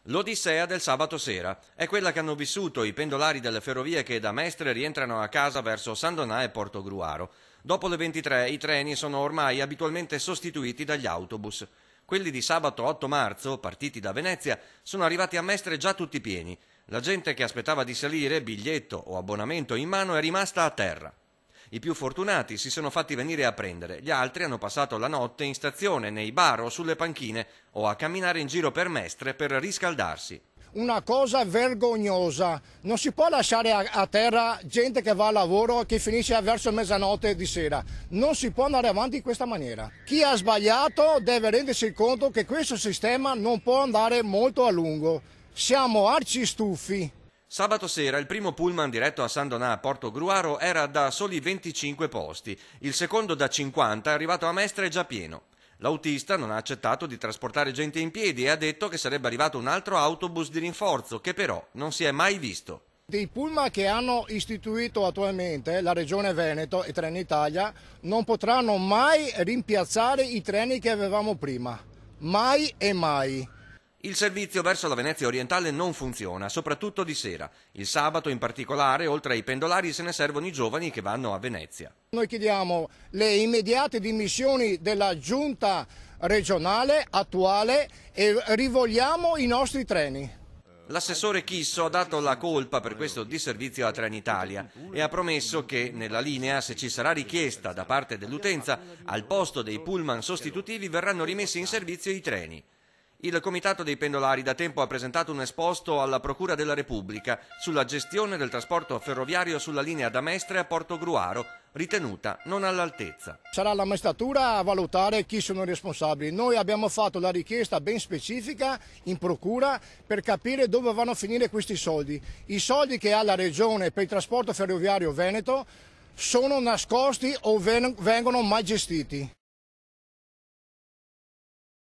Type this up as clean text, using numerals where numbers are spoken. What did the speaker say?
L'odissea del sabato sera è quella che hanno vissuto i pendolari delle ferrovie che da Mestre rientrano a casa verso San Donà e Portogruaro. Dopo le 23 i treni sono ormai abitualmente sostituiti dagli autobus. Quelli di sabato 8 marzo, partiti da Venezia, sono arrivati a Mestre già tutti pieni. La gente che aspettava di salire, biglietto o abbonamento in mano, è rimasta a terra. I più fortunati si sono fatti venire a prendere, gli altri hanno passato la notte in stazione, nei bar o sulle panchine o a camminare in giro per Mestre per riscaldarsi. Una cosa vergognosa, non si può lasciare a terra gente che va al lavoro e che finisce verso mezzanotte di sera, non si può andare avanti in questa maniera. Chi ha sbagliato deve rendersi conto che questo sistema non può andare molto a lungo, siamo arcistufi. Sabato sera il primo pullman diretto a San Donà a Portogruaro era da soli 25 posti, il secondo da 50 è arrivato a Mestre già pieno. L'autista non ha accettato di trasportare gente in piedi e ha detto che sarebbe arrivato un altro autobus di rinforzo che però non si è mai visto. I pullman che hanno istituito attualmente la Regione Veneto e Trenitalia non potranno mai rimpiazzare i treni che avevamo prima, mai e mai. Il servizio verso la Venezia orientale non funziona, soprattutto di sera. Il sabato in particolare, oltre ai pendolari, se ne servono i giovani che vanno a Venezia. Noi chiediamo le immediate dimissioni della giunta regionale attuale e rivogliamo i nostri treni. L'assessore Chisso ha dato la colpa per questo disservizio a Trenitalia e ha promesso che nella linea, se ci sarà richiesta da parte dell'utenza, al posto dei pullman sostitutivi verranno rimessi in servizio i treni. Il Comitato dei Pendolari da tempo ha presentato un esposto alla Procura della Repubblica sulla gestione del trasporto ferroviario sulla linea da Mestre a Portogruaro, ritenuta non all'altezza. Sarà la magistratura a valutare chi sono i responsabili. Noi abbiamo fatto la richiesta ben specifica in Procura per capire dove vanno a finire questi soldi. I soldi che ha la Regione per il trasporto ferroviario veneto sono nascosti o vengono mal gestiti.